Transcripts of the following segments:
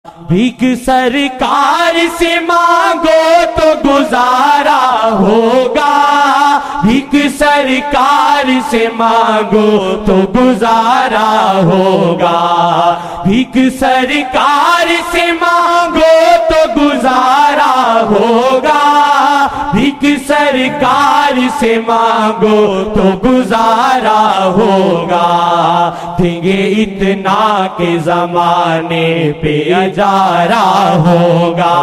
بھیک سرکار سے مانگو تو گزارا ہوگا، بھیک سرکار سے مانگو تو گزارا ہوگا، بھیک سرکار سے مانگو تو گزارا ہوگا، بھیک سرکار سے مانگو تو گزارا ہوگا، دیں گے اتنا کہ زمانے پہ اجارا ہوگا،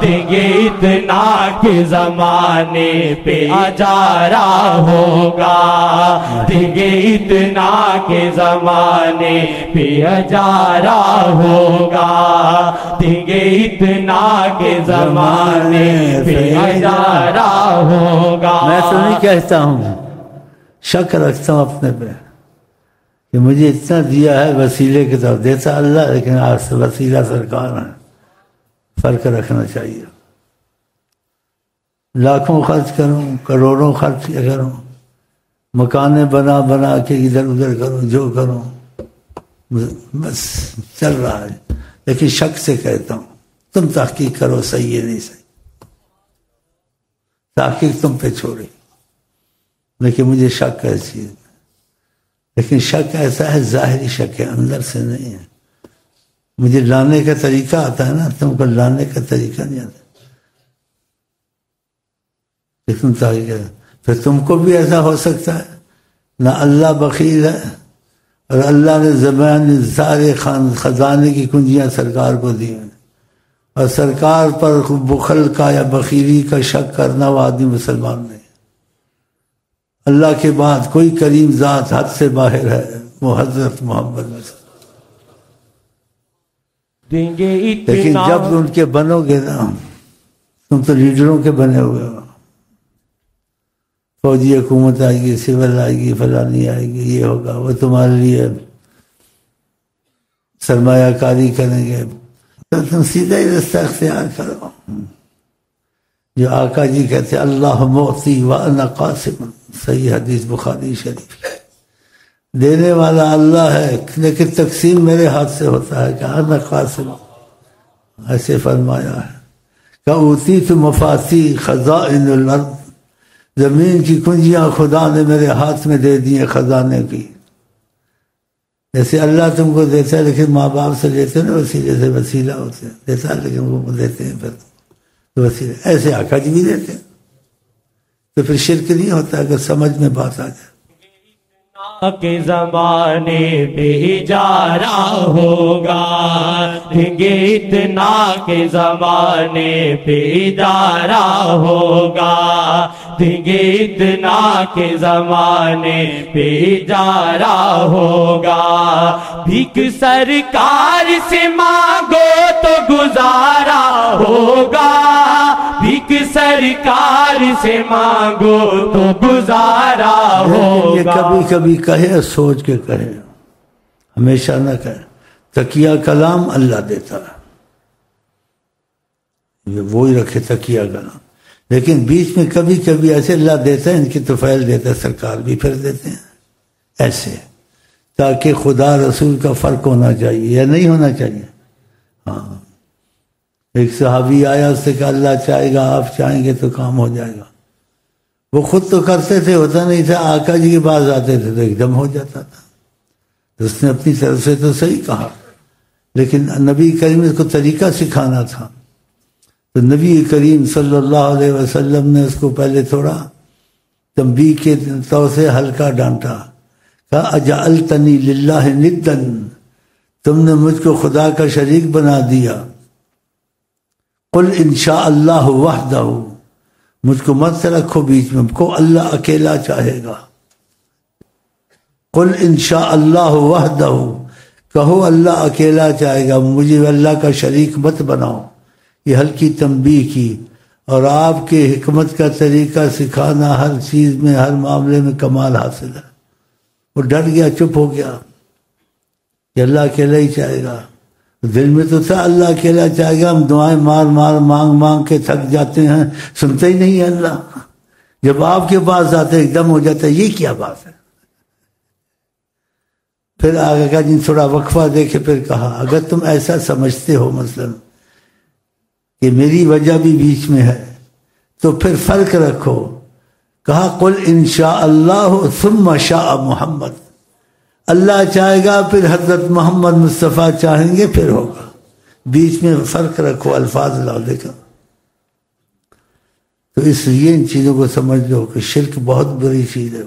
دیں گے اتنا کہ زمانے پہ اجارا ہوگا، دیں گے اتنا کہ زمانے پہ اجارا ہوگا، دیں گے اتنا کہ زمانے پہ اجارا ہوگا۔ میں تو نہیں کہتا ہوں، شک رکھتا ہوں اپنے پہ کہ مجھے اتنا دیا ہے، وسیلے کی طرف دیتا اللہ، لیکن آج سے وسیلہ سرکار ہے، فرق رکھنا چاہیے۔ لاکھوں خرچ کروں، کروڑوں خرچ کروں، مکانیں بنا بنا کے ادھر ادھر کروں، جو کروں بس چل رہا ہے، لیکن شک سے کہتا ہوں تم تحقیق کرو، صحیح ہے نہیں صحیح، تحقیق تم پہ چھوڑی، لیکن مجھے شک ہے اس چیز میں، لیکن شک ایسا ہے ظاہری شک ہے، اندر سے نہیں ہے۔ مجھے لانے کا طریقہ آتا ہے نا، تم کو لانے کا طریقہ نہیں آتا، لیکن پھر تم کو بھی ایسا ہو سکتا ہے نہ اللہ بخیل ہے اور اللہ نے زبان سارے خزانے کی کنجیاں سرکار کو دی ہیں، اور سرکار پر بخل کا یا بخیلی کا شک کرنا وہ آدمی مسلمان نہیں۔ اللہ کے بعد کوئی کریم ذات حد سے باہر ہے، وہ حضرت محمد میں۔ لیکن جب ان کے بنو گے نا، تم تو لیڈروں کے بنے ہوئے ہو، فوجی حکومت آئے گی، سول آئے گی، فلانی آئے گی، یہ ہوگا، وہ تمہارے لیے سرمایہ کاری کریں گے، تو تم سیدھا ہی رستہ اختیار کرو، جو آقا جی کہتے اللہ معطی وانا قاسم، صحیح حدیث بخاری شریف، دینے والا اللہ ہے لیکن تقسیم میرے ہاتھ سے ہوتا ہے، کہ انا قاسم، ایسے فرمایا ہے کہ اوتیت مفاتیح خزائن الارض، زمین کی کنجیاں خدا نے میرے ہاتھ میں دے دی ہیں خزانے کی، جیسے اللہ تم کو دیتا ہے، لیکن ماں باپ سے لیتے ہیں نا وسیلے سے، وسیلہ ہوتے ہیں دیتا ہے، لیکن وہ دیتے ہیں پھر وسیلے، ایسے آقا جی بھی دیتے ہیں، تو پھر شرک نہیں ہوتا اگر سمجھ میں بات آ جائے۔ کہ زمانے پہ اجارہ ہوگا، دیں گے اتنا کہ زمانے پہ اجارہ ہوگا، دیں گے اتنا کہ زمانے پہ اجارہ ہوگا، بھیک سرکار سے مانگو تو گزارا ہوگا، بھیک سرکار سے مانگو تو گزارا ہوگا۔ یہ کبھی کبھی کہے، سوچ کے کہے، ہمیشہ نہ کہے۔ تکیہ کلام اللہ دیتا ہے، وہی رکھے تکیہ کلام، لیکن بیچ میں کبھی کبھی ایسے اللہ دیتا ہے، ان کی طفیل دیتا ہے، سرکار بھی پھر دیتے ہیں ایسے، تاکہ خدا رسول کا فرق ہونا چاہیے یا نہیں ہونا چاہیے۔ ہاں، ایک صحابی آیا، اس سے کہا اللہ چاہے گا، آپ چاہیں گے تو کام ہو جائے گا۔ وہ خود تو کرتے تھے، ہوتا نہیں تھا، آقا جی کے پاس آتے تھے تو ایک دم ہو جاتا تھا، تو اس نے اپنی طرف سے تو صحیح کہا، لیکن نبی کریم اس کو طریقہ سکھانا تھا، تو نبی کریم صلی اللہ علیہ وسلم نے اس کو پہلے تھوڑا تنبیہ کے طور سے ہلکا ڈانٹا، کہا اجعلتنی للہ ندن، تم نے مجھ کو خدا کا شریک بنا دیا، قل انشاء اللہ وحدہ، مجھ کو مت رکھو بیچ میں، کو اللہ اکیلا چاہے گا، قل انشاء اللہ وحدہ، کہو اللہ اکیلا چاہے گا، مجھے اللہ کا شریک مت بناؤ۔ یہ ہلکی تنبیہ کی، اور آپ کے حکمت کا طریقہ سکھانا ہر چیز میں، ہر معاملے میں کمال حاصل ہے۔ وہ ڈر گیا، چپ ہو گیا کہ اللہ اکیلا ہی چاہے گا، دل میں تو تھا اللہ اکیلا چاہے گا، ہم دعائیں مار مار مانگ مانگ کے تھک جاتے ہیں، سنتے ہی نہیں ہے اللہ، جب آپ کے پاس آتے ایک دم ہو جاتا ہے، یہ کیا بات ہے؟ پھر آگے کا جن تھوڑا وقفہ دے کے پھر کہا اگر تم ایسا سمجھتے ہو مثلا کہ میری وجہ بھی بیچ میں ہے تو پھر فرق رکھو. کہا قل انشاء اللہ ثم شاء محمد، اللہ چاہے گا پھر حضرت محمد مصطفیٰ چاہیں گے پھر ہوگا. بیچ میں فرق رکھو الفاظ لفظ کا. تو اس لیے ان چیزوں کو سمجھ لو کہ شرک بہت بری چیز ہے.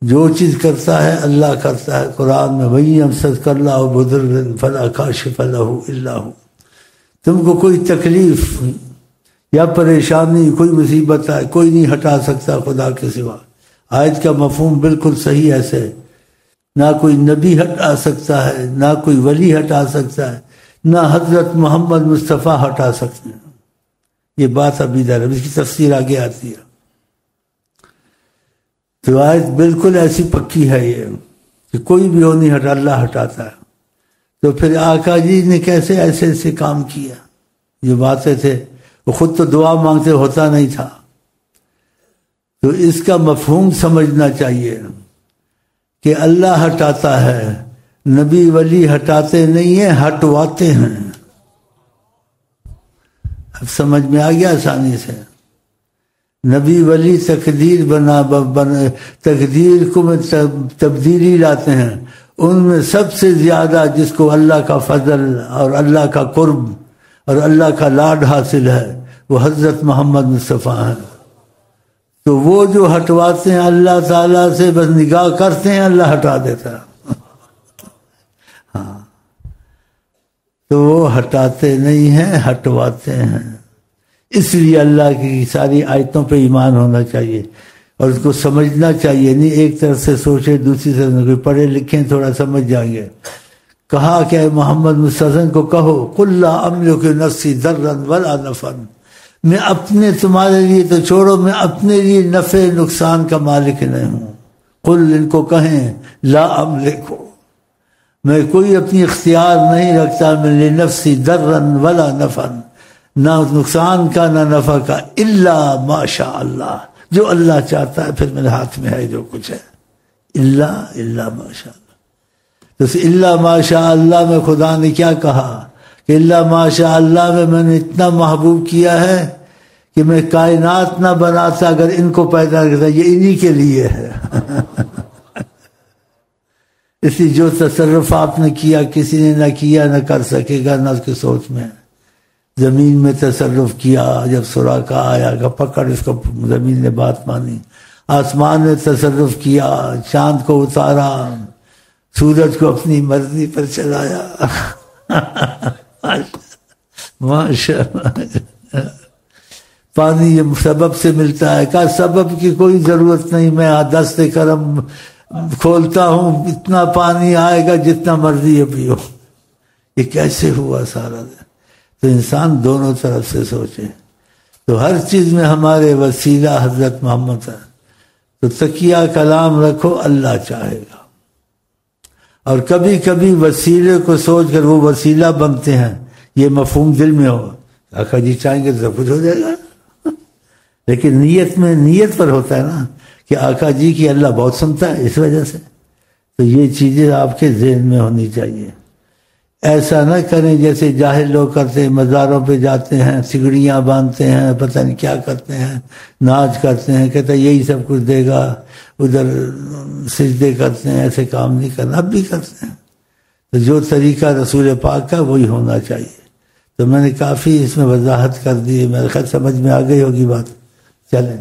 جو چیز کرتا ہے اللہ کرتا ہے. قرآن میں وہی امسک اللہ بزرگ فلا کاشف لہ الا ہو. تم کو کوئی تکلیف یا پریشانی کوئی مصیبت آئے کوئی نہیں ہٹا سکتا خدا کے سوا. آیت کا مفہوم بالکل صحیح ایسے ہے. نہ کوئی نبی ہٹا سکتا ہے، نہ کوئی ولی ہٹا سکتا ہے، نہ حضرت محمد مصطفیٰ ہٹا سکتے ہیں. یہ بات ابھی در اس کی تفسیر آگے آتی ہے. تو آیت بالکل ایسی پکی ہے یہ کہ کوئی بھی ہو نہیں ہٹا، اللہ ہٹاتا ہے. تو پھر آقا جی نے کیسے ایسے ایسے کام کیا؟ جو باتیں تھے وہ خود تو دعا مانگتے ہوتا نہیں تھا. تو اس کا مفہوم سمجھنا چاہیے کہ اللہ ہٹاتا ہے، نبی ولی ہٹاتے نہیں ہیں، ہٹواتے ہیں. اب سمجھ میں آ گیا آسانی سے. نبی ولی تقدیر تقدیر کو میں تبدیلی لاتے ہیں. ان میں سب سے زیادہ جس کو اللہ کا فضل اور اللہ کا قرب اور اللہ کا لاڈ حاصل ہے وہ حضرت محمد مصطفیٰ ہیں. تو وہ جو ہٹواتے ہیں اللہ تعالیٰ سے بس نگاہ کرتے ہیں اللہ ہٹا دیتا ہے. ہاں تو وہ ہٹاتے نہیں ہیں، ہٹواتے ہیں. اس لیے اللہ کی ساری آیتوں پہ ایمان ہونا چاہیے اور اس کو سمجھنا چاہیے. نہیں ایک طرف سے سوچے دوسری طرف سے پڑھے لکھیں تھوڑا سمجھ جائیں گے. کہا کہ محمد مصطفیٰ کو کہو قل لا املک نفسی ضرا ولا نفعا، میں اپنے تمہارے لیے تو چھوڑو میں اپنے لیے نفع نقصان کا مالک نہیں ہوں. قل ان کو کہیں لا املک، میں کوئی اپنی اختیار نہیں رکھتا میں لنفسی ضرا ولا نفعا، نہ نقصان کا نہ نفع کا، الا ما شاء اللہ، جو اللہ چاہتا ہے پھر میرے ہاتھ میں ہے جو کچھ ہے. الا ما شاء اللہ. تو الا ما شاء اللہ میں خدا نے کیا کہا کہ الا ما شاء اللہ میں نے اتنا محبوب کیا ہے کہ میں کائنات نہ بناتا اگر ان کو پیدا کرتا. یہ انہی کے لیے ہے. اس لیے جو تصرف آپ نے کیا کسی نے نہ کیا نہ کر سکے گا نہ اس کی سوچ میں. زمین میں تصرف کیا، جب سوراخا آیا کہ پکڑ اس کو، زمین نے بات مانی. آسمان میں تصرف کیا، چاند کو اتارا، سورج کو اپنی مرضی پر چلایا. ماشاء اللہ. پانی یہ سبب سے ملتا ہے. کہا سبب کی کوئی ضرورت نہیں، میں دست کرم کھولتا ہوں اتنا پانی آئے گا جتنا مرضی ہے پیو. یہ کیسے ہوا سارا؟ تو انسان دونوں طرف سے سوچے. تو ہر چیز میں ہمارے وسیلہ حضرت محمد ہے. تو تکیہ کلام رکھو اللہ چاہے گا. اور کبھی کبھی وسیلے کو سوچ کر وہ وسیلہ بنتے ہیں، یہ مفہوم دل میں ہو. آقا جی چاہیں گے تو سب کچھ ہو جائے گا. لیکن نیت میں نیت پر ہوتا ہے نا کہ آقا جی کی اللہ بہت سنتا ہے اس وجہ سے. تو یہ چیزیں آپ کے ذہن میں ہونی چاہیے. ایسا نہ کریں جیسے جاہل لوگ کرتے ہیں، مزاروں پہ جاتے ہیں، سگڑیاں باندھتے ہیں، پتہ نہیں کیا کرتے ہیں، ناچ کرتے ہیں، کہتے ہیں یہی سب کچھ دے گا، ادھر سجدے کرتے ہیں. ایسے کام نہیں کرنا. اب بھی کرتے ہیں. تو جو طریقہ رسول پاک کا وہی ہونا چاہیے. تو میں نے کافی اس میں وضاحت کر دی. میرے خیال سمجھ میں آ گئی ہوگی بات. چلیں.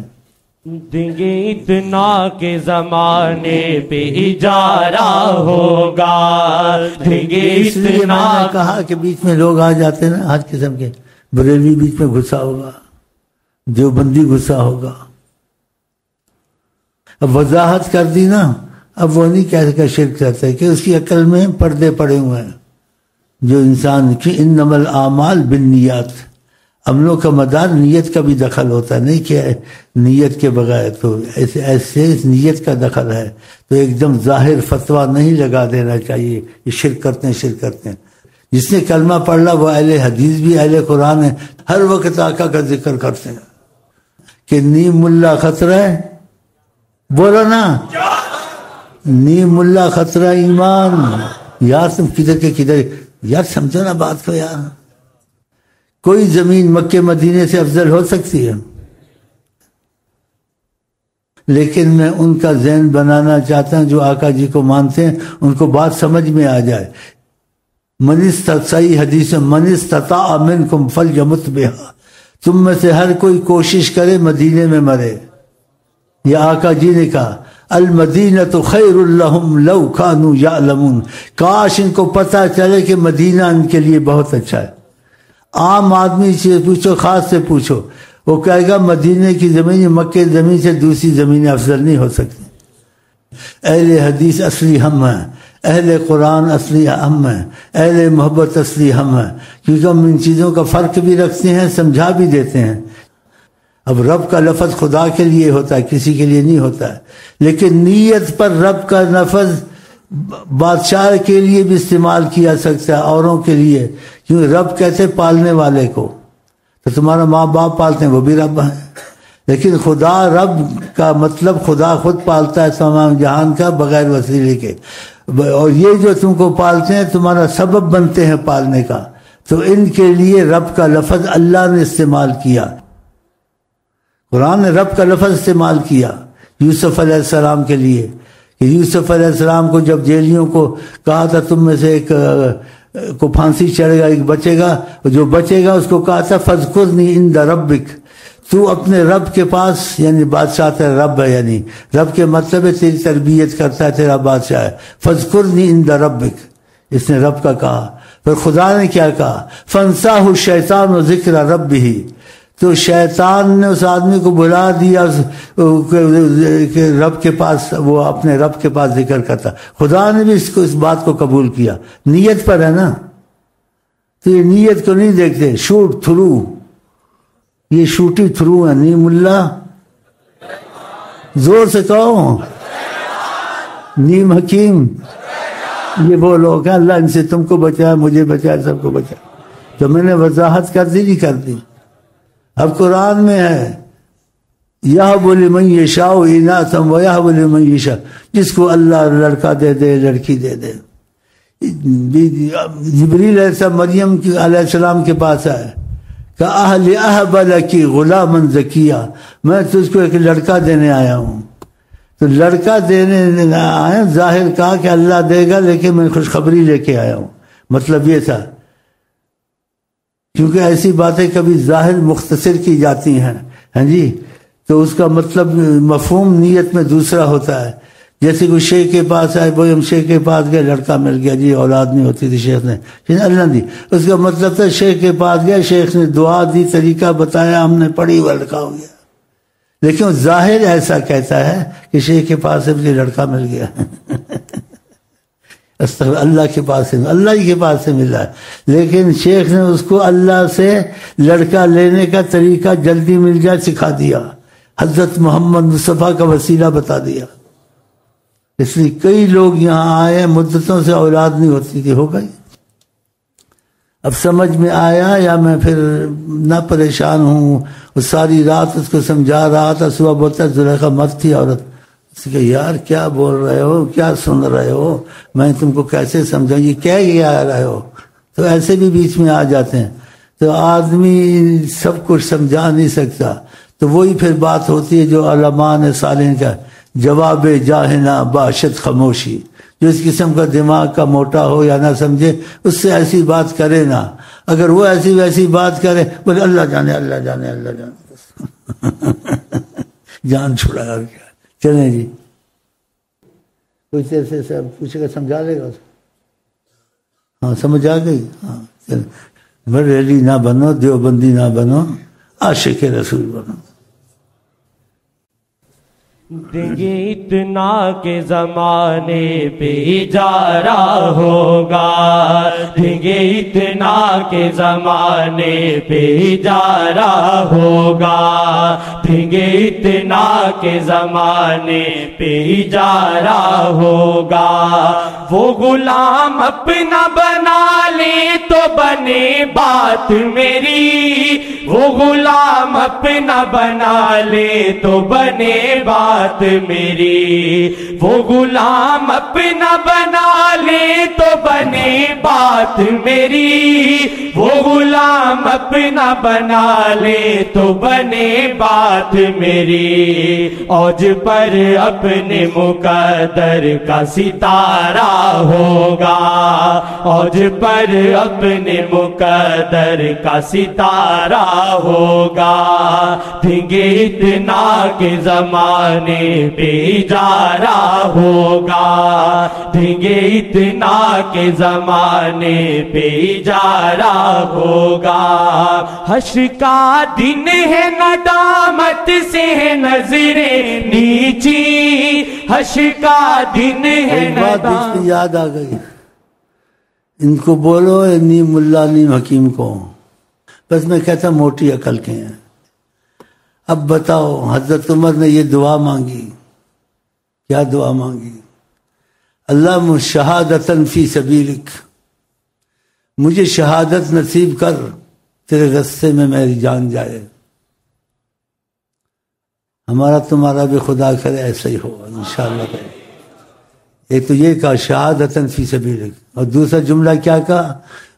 دیں گے اتنا کہ زمانے پہ اجارہ ہوگا، دیں گے اس لیے میں نے کہا کہ بیچ میں لوگ آ جاتے ہیں نا ہر قسم کے. بریلوی بیچ میں گھسا ہوگا، دیوبندی گھسا ہوگا. اب وضاحت کر دی نا. اب وہ نہیں کہہ سکا شرک کرتا ہے کہ اس کی عقل میں پردے پڑے ہوئے ہیں. جو انسان کی انما الاعمال بالنیات، عملوں کا مدار نیت کا بھی دخل ہوتا ہے. نہیں کہ نیت کے بغیر تو ایسے نیت کا دخل ہے. تو ایک دم ظاہر فتویٰ نہیں لگا دینا چاہیے یہ شرک کرتے ہیں شرک کرتے ہیں. جس نے کلمہ پڑھ لا وہ اہل حدیث بھی اہل قرآن ہے. ہر وقت آقا کا ذکر کرتے ہیں کہ نیم ملا خطرہ ہے. بولو نا نی ملا خطرہ ایمان. یار تم کدھر کے کدھر یار، سمجھو نا بات کو یار. کوئی زمین مکے مدینے سے افضل ہو سکتی ہے؟ لیکن میں ان کا ذہن بنانا چاہتا ہوں جو آقا جی کو مانتے ہیں، ان کو بات سمجھ میں آ جائے. صحیح حدیث من استطاع منکم فلیمت بہا، تم میں سے ہر کوئی کوشش کرے مدینے میں مرے. یہ آقا جی نے کہا المدینۃ خیر لہم لو کانوا یعلمون، کاش ان کو پتہ چلے کہ مدینہ ان کے لیے بہت اچھا ہے. عام آدمی سے پوچھو، خاص سے پوچھو، وہ کہے گا مدینے کی زمین مکے زمین سے دوسری زمینیں افضل نہیں ہو سکتی. اہل حدیث اصلی ہم ہیں، اہل قرآن اصلی ہم ہیں، اہل محبت اصلی ہم ہیں، کیونکہ ہم ان چیزوں کا فرق بھی رکھتے ہیں، سمجھا بھی دیتے ہیں. اب رب کا لفظ خدا کے لیے ہوتا ہے، کسی کے لیے نہیں ہوتا ہے. لیکن نیت پر رب کا لفظ بادشاہ کے لیے بھی استعمال کیا سکتا ہے، اوروں کے لیے، کیونکہ رب کہتے پالنے والے کو. تو تمہارا ماں باپ پالتے ہیں، وہ بھی رب ہیں. لیکن خدا رب کا مطلب خدا خود پالتا ہے تمام جہان کا بغیر وسیلے کے. اور یہ جو تم کو پالتے ہیں تمہارا سبب بنتے ہیں پالنے کا. تو ان کے لیے رب کا لفظ اللہ نے استعمال کیا، قرآن نے رب کا لفظ استعمال کیا یوسف علیہ السلام کے لیے. کہ یوسف علیہ السلام کو جب جیلیوں کو کہا تھا تم میں سے ایک کو پھانسی چڑھے گا، ایک بچے گا، جو بچے گا اس کو کہا تھا فذکرنی عند ربک، تو اپنے رب کے پاس، یعنی بادشاہ تیرا رب ہے، یعنی رب کے مطلب ہے تیری تربیت کرتا ہے، تیرا بادشاہ ہے. فذکرنی عند ربک، اس نے رب کا کہا. پھر خدا نے کیا کہا فانساہ الشیطان و ذکر ربہ، تو شیطان نے اس آدمی کو بلا دیا کہ رب کے پاس، وہ اپنے رب کے پاس ذکر کرتا. خدا نے بھی اس بات کو قبول کیا. نیت پر ہے نا، تو یہ نیت کو نہیں دیکھتے. شوٹ تھرو، یہ شوٹی تھرو ہے. نیم اللہ، زور سے کہو، نیم حکیم، یہ وہ لوگ ہیں. اللہ ان سے تم کو بچائے، مجھے بچائے، سب کو بچائے. تو میں نے وضاحت کر دی، نہیں کر دی. اب قرآن میں ہے یہب لمن یشاء اناثا ویہب لمن یشاء، جس کو اللہ لڑکا دے دے لڑکی دے دے. جبریل مریم علیہ السلام کے پاس آئے کہ اہل اہب لکی غلاما زکیہ، میں تجھ کو ایک لڑکا دینے آیا ہوں. تو لڑکا دینے آیا، ظاہر کہا کہ اللہ دے گا، لیکن میں خوشخبری لے کے آیا ہوں. مطلب یہ تھا، کیونکہ ایسی باتیں کبھی ظاہر مختصر کی جاتی ہیں، ہاں جی، تو اس کا مطلب مفہوم نیت میں دوسرا ہوتا ہے. جیسے کوئی شیخ کے پاس آئے، بھائی ہم شیخ کے پاس گئے، لڑکا مل گیا جی، اولاد نہیں ہوتی تھی، شیخ نے اللہ دی. اس کا مطلب تھا شیخ کے پاس گیا، شیخ نے دعا دی، طریقہ بتایا، ہم نے پڑھی، وہ لڑکا ہو گیا. لیکن ظاہر ایسا کہتا ہے کہ شیخ کے پاس سے مجھے لڑکا مل گیا. اللہ کے پاس سے، اللہ ہی کے پاس سے ملا ہے. لیکن شیخ نے اس کو اللہ سے لڑکا لینے کا طریقہ جلدی مل جائے سکھا دیا، حضرت محمد مصطفیٰ کا وسیلہ بتا دیا. اس لیے کئی لوگ یہاں آئے، مدتوں سے اولاد نہیں ہوتی تھی، ہو گئی. اب سمجھ میں آیا یا میں پھر نہ پریشان ہوں. وہ ساری رات اس کو سمجھا رہا تھا، صبح بولتا زلیخا مت تھی عورت. اس کہ یار کیا بول رہے ہو، کیا سن رہے ہو، میں تم کو کیسے سمجھاؤں، یہ کیا آ رہے ہو. تو ایسے بھی بیچ میں آ جاتے ہیں. تو آدمی سب کچھ سمجھا نہیں سکتا. تو وہی پھر بات ہوتی ہے جو علماء نے صالحین کا جواب جاہنا باشد خاموشی. جو اس قسم کا دماغ کا موٹا ہو یا نہ سمجھے، اس سے ایسی بات کرے نا. اگر وہ ایسی ویسی بات کرے، بولے اللہ جانے اللہ جانے اللہ جانے، جان چھڑا کر کیا. چلیں جی، کچھ دیر سے سب پوچھے گا، سمجھا لے گا. ہاں سمجھ آ گئی. ہاں چلیں، بریلی نہ بنو، دیوبندی نہ بنو، عاشق رسول بنو. دیں گے اتنا کہ زمانے پہ اجارہ ہوگا، دیں گے اتنا کہ زمانے پہ اجارہ ہوگا، دیں گے اتنا کہ زمانے پہ اجارہ ہوگا. وہ غلام اپنا بنا لے تو بنے بات میری، وہ غلام اپنا بنا لے تو بنے بات بات میری، وہ غلام اپنا بنا لے تو بنے بات میری، وہ غلام اپنا بنا لے تو بنے بات میری، اوج پر اپنے مقدر کا ستارہ ہوگا، اوج پر اپنے مقدر کا ستارہ ہوگا، دیں گے اتنا کہ زمانے پہ اجارہ ہوگا، دیں گے اتنا کہ زمانے پہ اجارہ ہوگا، حشر کا دن ہے ندامت سے ہے نظریں نیچی، حشر کا دن ہے ایک بات اس ندامت۔ کی یاد آ گئی، ان کو بولو نیم ملا نیم حکیم کو، بس میں کہتا موٹی عقل کے ہیں۔ اب بتاؤ حضرت عمر نے یہ دعا مانگی، کیا دعا مانگی؟ اللہم شہادتاً فی سبیلک، مجھے شہادت نصیب کر، تیرے رستے میں میری جان جائے۔ ہمارا تمہارا بھی خدا کرے ایسا ہی ہو انشاءاللہ کرے۔ ایک تو یہ کہا شہادتاً فی سبیلک، اور دوسرا جملہ کیا کہا؟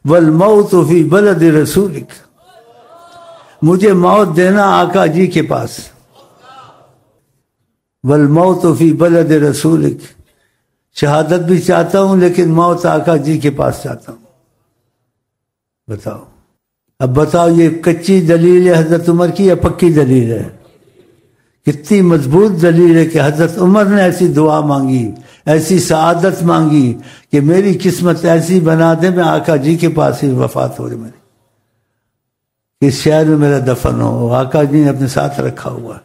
والموت فی بلد رسولک، مجھے موت دینا آقا جی کے پاس، والموت فی بلد رسولک، شہادت بھی چاہتا ہوں لیکن موت آقا جی کے پاس چاہتا ہوں۔ بتاؤ، اب بتاؤ یہ کچی دلیل ہے حضرت عمر کی یا پکی دلیل ہے؟ کتنی مضبوط دلیل ہے کہ حضرت عمر نے ایسی دعا مانگی، ایسی سعادت مانگی کہ میری قسمت ایسی بنا دے میں آقا جی کے پاس ہی وفات ہو رہی میری، اس شہر میں میرا دفن ہو، آقا جی نے اپنے ساتھ رکھا ہوا۔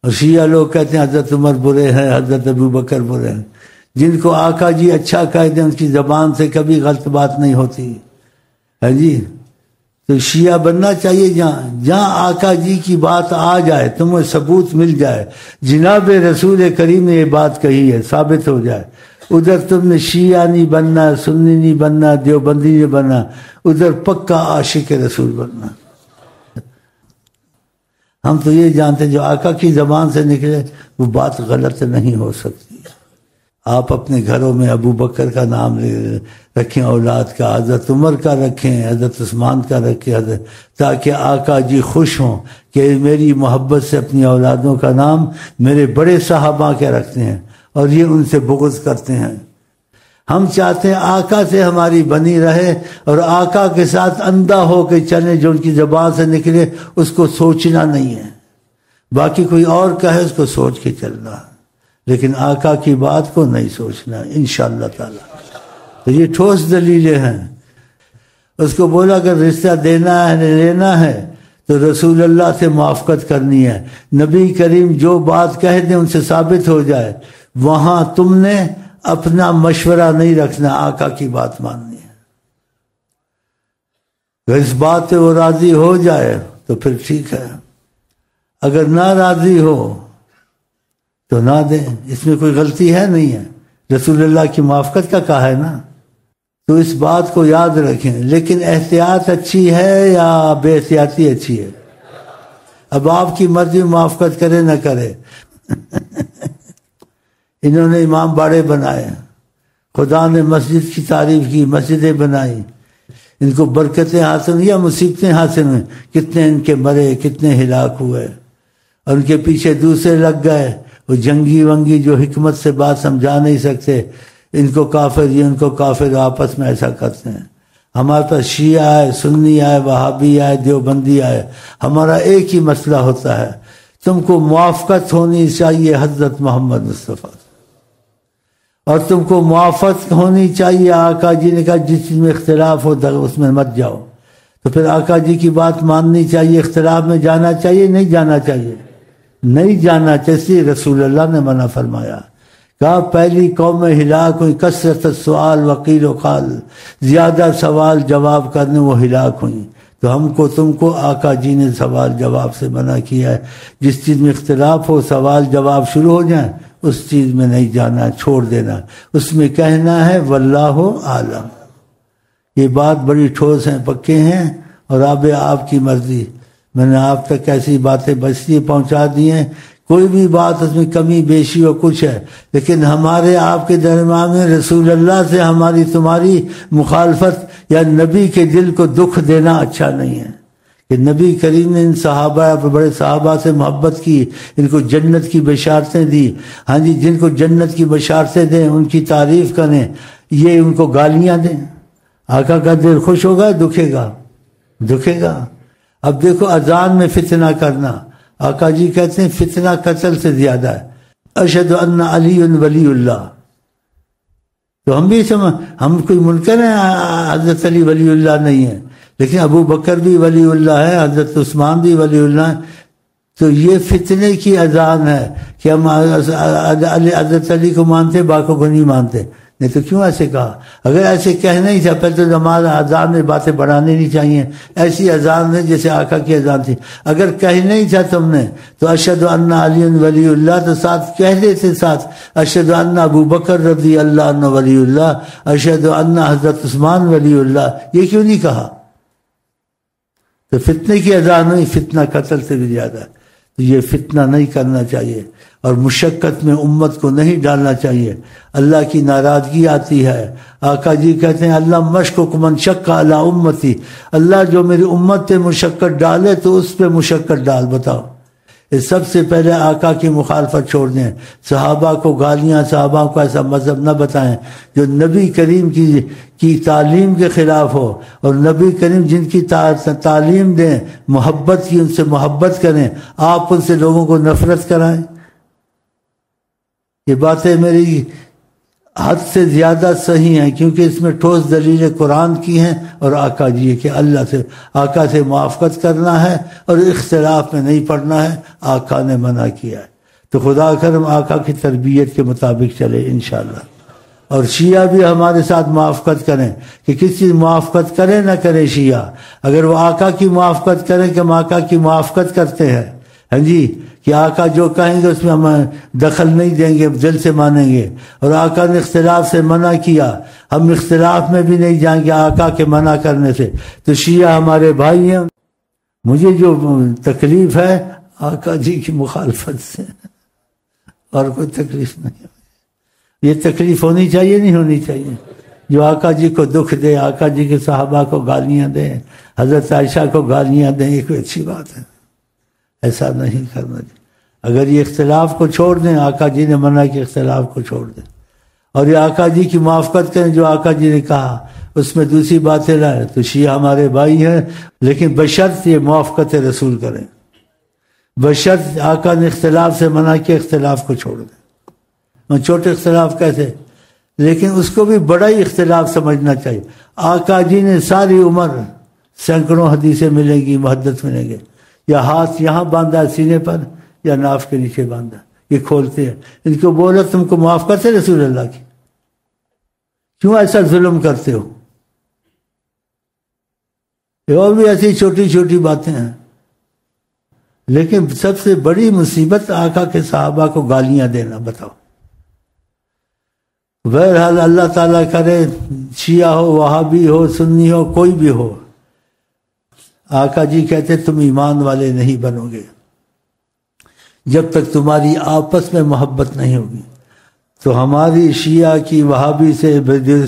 اور شیعہ لوگ کہتے ہیں حضرت عمر برے ہیں، حضرت ابو بکر برے ہیں، جن کو آقا جی اچھا کہہ دیں ان کی زبان سے کبھی غلط بات نہیں ہوتی ہے جی۔ تو شیعہ بننا چاہیے جہاں آقا جی کی بات آ جائے، تمہیں ثبوت مل جائے، جناب رسول کریم نے یہ بات کہی ہے، ثابت ہو جائے، ادھر تم نے شیعہ نہیں بننا، سنی نہیں بننا، دیوبندی نہیں بننا، ادھر پکا عاشق رسول بننا۔ ہم تو یہ جانتے ہیں جو آقا کی زبان سے نکلے وہ بات غلط نہیں ہو سکتی۔ آپ اپنے گھروں میں ابو بکر کا نام رکھیں، اولاد کا، حضرت عمر کا رکھیں، حضرت عثمان کا رکھیں، تاکہ آقا جی خوش ہوں کہ میری محبت سے اپنی اولادوں کا نام میرے بڑے صحابہ کے رکھتے ہیں اور یہ ان سے بغض کرتے ہیں۔ ہم چاہتے ہیں آقا سے ہماری بنی رہے اور آقا کے ساتھ اندھا ہو کے چلیں، جو ان کی زبان سے نکلے اس کو سوچنا نہیں ہے، باقی کوئی اور کہے اس کو سوچ کے چلنا، لیکن آقا کی بات کو نہیں سوچنا انشاءاللہ تعالی۔ تو یہ ٹھوس دلیلیں ہیں۔ اس کو بولا اگر رشتہ دینا ہے لینا ہے تو رسول اللہ سے موافقت کرنی ہے، نبی کریم جو بات کہہ دیں ان سے ثابت ہو جائے، وہاں تم نے اپنا مشورہ نہیں رکھنا، آقا کی بات ماننی ہے۔ اگر اس بات پہ وہ راضی ہو جائے تو پھر ٹھیک ہے، اگر نہ راضی ہو تو نہ دیں، اس میں کوئی غلطی ہے نہیں ہے، رسول اللہ کی موافقت کا کہا ہے نا۔ تو اس بات کو یاد رکھیں، لیکن احتیاط اچھی ہے یا بے احتیاطی اچھی ہے؟ اب آپ کی مرضی موافقت کرے نہ کرے۔ انہوں نے امام باڑے بنائے، خدا نے مسجد کی تعریف کی، مسجدیں بنائی، ان کو برکتیں حاصل یا مصیبتیں حاصل ہوئیں، کتنے ان کے مرے، کتنے ہلاک ہوئے، اور ان کے پیچھے دوسرے لگ گئے، وہ جنگی ونگی جو حکمت سے بات سمجھا نہیں سکتے، ان کو کافر یہ ان کو کافر، آپس میں ایسا کرتے ہیں۔ ہمارے پاس شیعہ آئے، سنی آئے، وہابی آئے، دیوبندی آئے، ہمارا ایک ہی مسئلہ ہوتا ہے، تم کو موافقت ہونی چاہیے حضرت محمد مصطفیٰ، اور تم کو موافقت ہونی چاہیے، آقا جی نے کہا جس چیز میں اختلاف ہو اس میں مت جاؤ، تو پھر آقا جی کی بات ماننی چاہیے، اختلاف میں جانا چاہیے نہیں جانا چاہیے؟ نہیں جانا چاہیے، رسول اللہ نے منع فرمایا، کہا پہلی قوم ہلاک ہوئی کثرت السؤال وقیل و قال، زیادہ سوال جواب کرنے وہ ہلاک ہوئیں۔ تو ہم کو تم کو آقا جی نے سوال جواب سے منع کیا ہے، جس چیز میں اختلاف ہو سوال جواب شروع ہو جائیں اس چیز میں نہیں جانا، چھوڑ دینا، اس میں کہنا ہے واللہ عالم۔ یہ بات بڑی ٹھوس ہیں، پکے ہیں، اور اب آپ کی مرضی، میں نے آپ تک ایسی باتیں بچتی پہنچا دی ہیں، کوئی بھی بات اس میں کمی بیشی ہو کچھ ہے، لیکن ہمارے آپ کے درمیان میں رسول اللہ سے ہماری تمہاری مخالفت یا نبی کے دل کو دکھ دینا اچھا نہیں ہے کہ نبی کریم نے ان صحابہ بڑے صحابہ سے محبت کی، ان کو جنت کی بشارتیں دی، ہاں جی جن کو جنت کی بشارتیں دیں ان کی تعریف کریں، یہ ان کو گالیاں دیں، آقا کا دل خوش ہوگا دکھے گا؟ دکھے گا۔ اب دیکھو اذان میں فتنہ کرنا، آقا جی کہتے ہیں فتنہ قتل سے زیادہ ہے، اشہد ان علی ولی اللہ، تو ہم بھی ہم کوئی منکر ہیں حضرت علی ولی اللہ نہیں ہے، لیکن ابو بکر بھی ولی اللہ ہے، حضرت عثمان بھی ولی اللہ ہے، تو یہ فتنے کی اذان ہے کہ ہم حضرت علی کو مانتے باقیوں کو نہیں مانتے، نہیں تو کیوں ایسے کہا؟ اگر ایسے کہنا ہی تھا پہلے تو نماز اذان میں باتیں بڑھانے نہیں چاہیے، ایسی اذان ہے جیسے آقا کی اذان تھی، اگر کہنا ہی تھا تم نے تو اشہد ان علی ولی اللہ تو ساتھ کہہ دیتے، ساتھ اشہد ان ابو بکر رضی اللہ عنہ ولی اللہ، اشہد ان حضرت عثمان ولی اللہ، یہ کیوں نہیں کہا؟ تو فتنے کی اذان ہوئی، فتنہ قتل سے بھی زیادہ ہے، تو یہ فتنہ نہیں کرنا چاہیے اور مشقت میں امت کو نہیں ڈالنا چاہیے، اللہ کی ناراضگی آتی ہے۔ آقا جی کہتے ہیں اللہ مشکک من شق علی امتی، اللہ جو میری امت پہ مشقت ڈالے تو اس پہ مشقت ڈال۔ بتاؤ، اس سب سے پہلے آقا کی مخالفت چھوڑ دیں، صحابہ کو گالیاں، صحابہ کو ایسا مذہب نہ بتائیں جو نبی کریم کی تعلیم کے خلاف ہو، اور نبی کریم جن کی تعلیم دیں محبت کی، ان سے محبت کریں، آپ ان سے لوگوں کو نفرت کرائیں۔ یہ باتیں میری حد سے زیادہ صحیح ہیں کیونکہ اس میں ٹھوس دلیل قرآن کی ہیں اور آقا جی کہ آقا سے موافقت کرنا ہے اور اختلاف میں نہیں پڑنا ہے، آقا نے منع کیا ہے، تو خدا کرم آقا کی تربیت کے مطابق چلے انشاءاللہ۔ اور شیعہ بھی ہمارے ساتھ موافقت کریں کہ کسی موافقت کرے نہ کرے شیعہ، اگر وہ آقا کی موافقت کریں کہ ہم آقا کی موافقت کرتے ہیں، ہاں جی کہ آقا جو کہیں گے اس میں ہم دخل نہیں دیں گے، دل سے مانیں گے، اور آقا نے اختلاف سے منع کیا، ہم اختلاف میں بھی نہیں جائیں گے آقا کے منع کرنے سے، تو شیعہ ہمارے بھائی ہیں۔ مجھے جو تکلیف ہے آقا جی کی مخالفت سے، اور کوئی تکلیف نہیں۔ یہ تکلیف ہونی چاہیے نہیں ہونی چاہیے؟ جو آقا جی کو دکھ دے، آقا جی کے صحابہ کو گالیاں دیں، حضرت عائشہ کو گالیاں دیں، یہ کوئی اچھی بات ہے؟ ایسا نہیں کرنا چاہیے۔ اگر یہ اختلاف کو چھوڑ دیں، آقا جی نے منع کہ اختلاف کو چھوڑ دیں، اور یہ آقا جی کی موافقت کریں جو آقا جی نے کہا، اس میں دوسری باتیں لائیں تو شیعہ ہمارے بھائی ہیں، لیکن بشرط یہ موافقت رسول کریں، بشرط آقا نے اختلاف سے منع کہ اختلاف کو چھوڑ دیں۔ چھوٹے اختلاف کیسے؟ لیکن اس کو بھی بڑا ہی اختلاف سمجھنا چاہیے۔ آقا جی نے ساری عمر سینکڑوں حدیثیں ملیں گی، محدث ملیں گے، یا ہاتھ یہاں باندھا سینے پر یا ناف کے نیچے باندھا، یہ کھولتے ہیں، ان کو بولا تم کو موافقت ہے رسول اللہ کی، کیوں ایسا ظلم کرتے ہو؟ اور بھی ایسی چھوٹی چھوٹی باتیں ہیں، لیکن سب سے بڑی مصیبت آقا کے صحابہ کو گالیاں دینا۔ بتاؤ، بہرحال اللہ تعالیٰ کرے شیعہ ہو، وہابی ہو، سنی ہو، کوئی بھی ہو، آقا جی کہتے تم ایمان والے نہیں بنو گے جب تک تمہاری آپس میں محبت نہیں ہوگی۔ تو ہماری شیعہ کی وہابی سے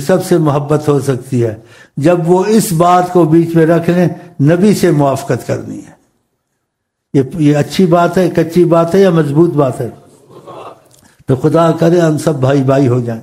سب سے محبت ہو سکتی ہے جب وہ اس بات کو بیچ میں رکھ لیں نبی سے موافقت کرنی ہے۔ یہ اچھی بات ہے، کچی بات ہے یا مضبوط بات ہے؟ تو خدا کرے ہم سب بھائی بھائی ہو جائیں۔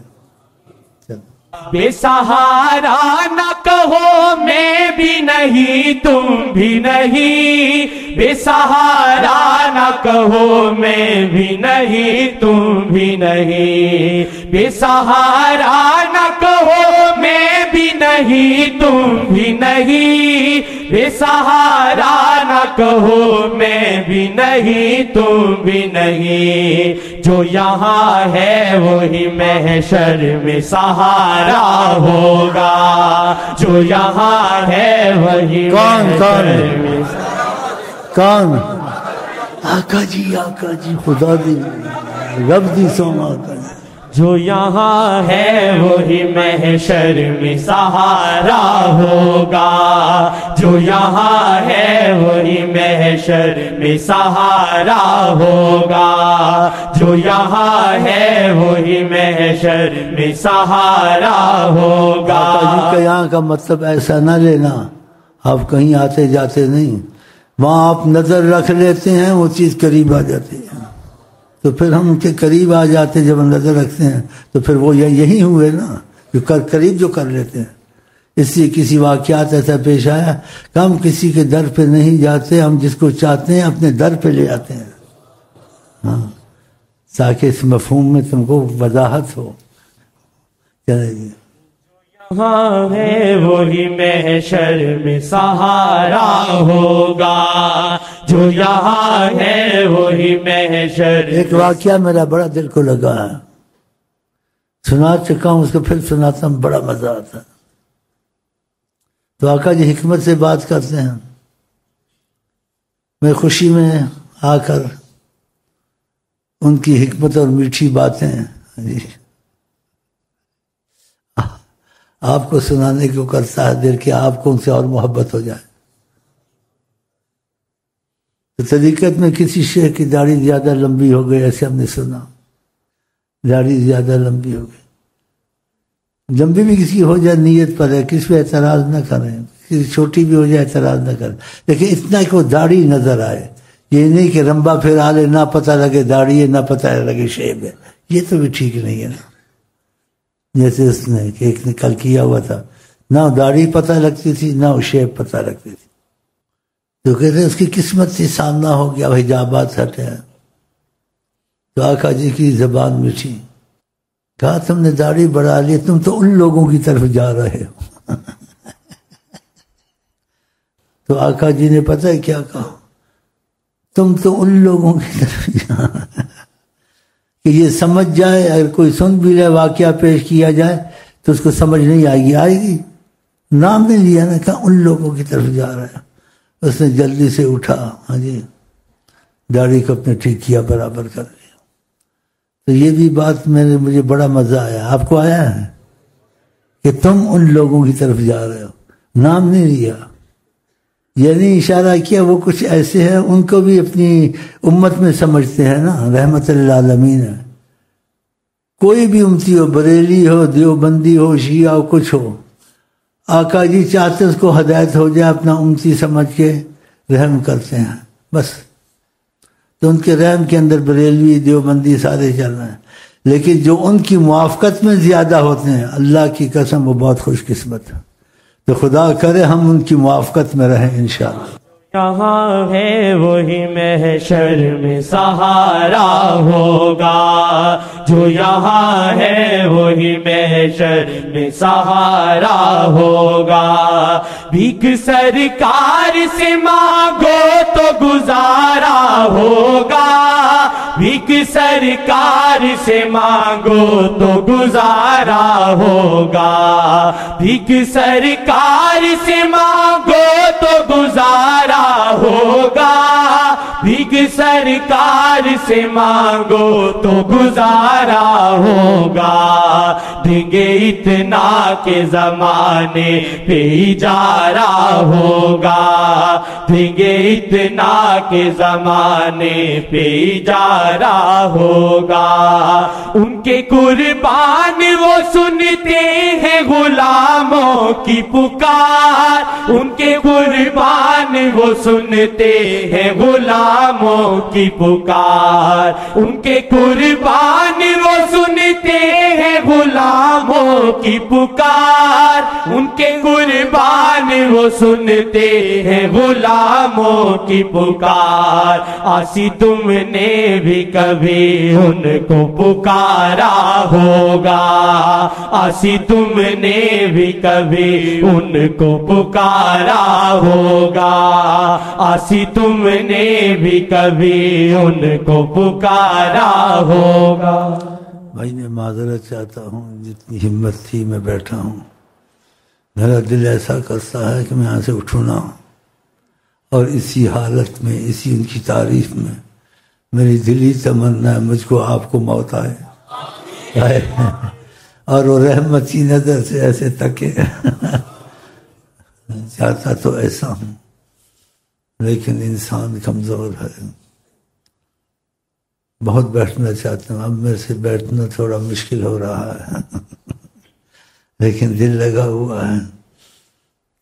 بے سہارا نہ کہو میں بھی نہیں تم بھی نہیں، بے سہارا نہ کہو میں بھی نہیں تم بھی نہیں، بے سہارا نہ کہو میں بھی نہیں تم بھی نہیں، بے سہارا نہ کہو میں بھی نہیں تم بھی نہیں، جو یہاں ہے وہی محشر میں سہارا ہوگا، جو یہاں ہے وہی کون آقا جی خدا دی رب دی سوما آقا جی جو یہاں ہے وہی محشر میں سہارا ہوگا، جو یہاں ہے وہی محشر میں سہارا ہوگا، جو یہاں ہے وہی محشر میں سہارا ہوگا۔ آقا جی کا یہاں کا مطلب ایسا نہ لینا، آپ کہیں آتے جاتے نہیں، وہاں آپ نظر رکھ لیتے ہیں، وہ چیز قریب آ جاتی ہے، تو پھر ہم ان کے قریب آ جاتے، جب ہم نظر رکھتے ہیں تو پھر وہ یہی ہوئے نا جو قریب جو کر لیتے ہیں۔ اس لیے کسی واقعات ایسا پیش آیا کہ ہم کسی کے در پہ نہیں جاتے، ہم جس کو چاہتے ہیں اپنے در پہ لے آتے ہیں، ہاں، تاکہ اس مفہوم میں تم کو وضاحت ہو۔ چلے جی، یہاں ہے وہی محشر میں سہارا ہوگا، جو یہاں ہے وہی محشر۔ ایک واقعہ میرا بڑا دل کو لگا ہے، سنا چکا ہوں، اس کو پھر سناتا ہوں، بڑا مزہ آتا ہے۔ تو آقا جی حکمت سے بات کرتے ہیں، میں خوشی میں آ کر ان کی حکمت اور میٹھی باتیں آپ کو سنانے کو کرتا ہے دل کہ آپ کو ان سے اور محبت ہو جائے۔ تو طریقت میں کسی شیخ کی داڑھی زیادہ لمبی ہو گئی، ایسے ہم نے سنا، داڑھی زیادہ لمبی ہو گئی، لمبی بھی کسی کی ہو جائے نیت پر ہے، کس پہ اعتراض نہ کریں، کسی چھوٹی بھی ہو جائے اعتراض نہ کریں، لیکن اتنا کہ وہ داڑھی نظر آئے، یہ نہیں کہ رمبا پھیرا لے، نہ پتہ لگے داڑھی ہے نہ پتہ لگے شیب ہے، یہ تو بھی ٹھیک نہیں ہے نا۔ جیسے اس نے کہ ایک نے کل کیا ہوا تھا، نہ داڑھی پتہ لگتی تھی نہ شیب پتہ لگتی تھی، تو کہتے ہیں اس کی قسمت سے سامنا ہو گیا، حجابات ہٹے۔ تو آقا جی کی زبان میٹھی، کہا تم نے داڑھی بڑھا لی، تم تو ان لوگوں کی طرف جا رہے ہو۔ تو آقا جی نے پتہ ہے کیا کہا، تم تو ان لوگوں کی طرف جا رہے ہو کہ یہ سمجھ جائے، اگر کوئی سن بھی لے واقعہ پیش کیا جائے تو اس کو سمجھ نہیں آئے گی، نام نہیں لیا نا، کہا ان لوگوں کی طرف جا رہا ہے۔ اس نے جلدی سے اٹھا، ہاں جی، داڑھی کو اپنے ٹھیک کیا، برابر کر لیا۔ تو یہ بھی بات مجھے بڑا مزہ آیا، آپ کو آیا ہے کہ تم ان لوگوں کی طرف جا رہے ہو، نام نہیں لیا، یعنی اشارہ کیا وہ کچھ ایسے ہیں ان کو بھی اپنی امت میں سمجھتے ہیں نا، رحمت للعالمین ہے۔ کوئی بھی امتی ہو، بریلی ہو، دیوبندی ہو، شیعہ ہو، کچھ ہو، آقا جی چاہتے اس کو ہدایت ہو جائے، اپنا امتی سمجھ کے رحم کرتے ہیں بس۔ تو ان کے رحم کے اندر بریلوی دیوبندی سارے چل رہے ہیں، لیکن جو ان کی موافقت میں زیادہ ہوتے ہیں، اللہ کی قسم وہ بہت خوش قسمت ہے۔ تو خدا کرے ہم ان کی موافقت میں رہیں انشاءاللہ۔ یہاں ہے وہی محشر میں سہارا ہوگا، جو یہاں ہے وہی محشر میں سہارا ہوگا۔ بھیک سرکار سے مانگو تو گزارا ہوگا، بھیک سرکار سے مانگو تو گزارا ہوگا، بھیک سرکار سے مانگو تو گزارا ہوگا، بھیک سرکار سے مانگو تو گزارا ہوگا۔ دیں گے اتنا کہ زمانے پہ اجارہ ہوگا، دیں گے اتنا کہ زمانے پہ اجارہ ہوگا۔ ان کے قربان وہ سنتے ہیں غلاموں کی پکار، ان کے قربان وہ سنتے ہیں غلاموں کی پکار، ان کے قربان وہ سنتے ہیں غلاموں کی پکار، ان کے قربان وہ سنتے ہیں غلاموں کی پکار۔ آسی تم نے بھی کبھی ان کو پکارا ہوگا، آسی تم نے بھی کبھی ان کو پکارا ہوگا، آسی تم نے بھی کبھی ان کو پکارا ہوگا۔ بھائی میں معذرت چاہتا ہوں، جتنی ہمت تھی میں بیٹھا ہوں، میرا دل ایسا کرتا ہے کہ میں یہاں سے اٹھوں نہ، اور اسی حالت میں، اسی ان کی تعریف میں میری دلی تمنا ہے مجھ کو آپ کو موت آئے۔ اور وہ رحمت کی نظر سے ایسے تکے چاہتا تو ایسا ہوں، لیکن انسان کمزور ہے، بہت بیٹھنا چاہتا ہوں، اب میرے سے بیٹھنا تھوڑا مشکل ہو رہا ہے لیکن دل لگا ہوا ہے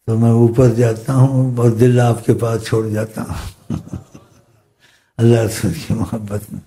تو میں اوپر جاتا ہوں اور دل آپ کے پاس چھوڑ جاتا ہوں اللہ رسول کی محبت میں۔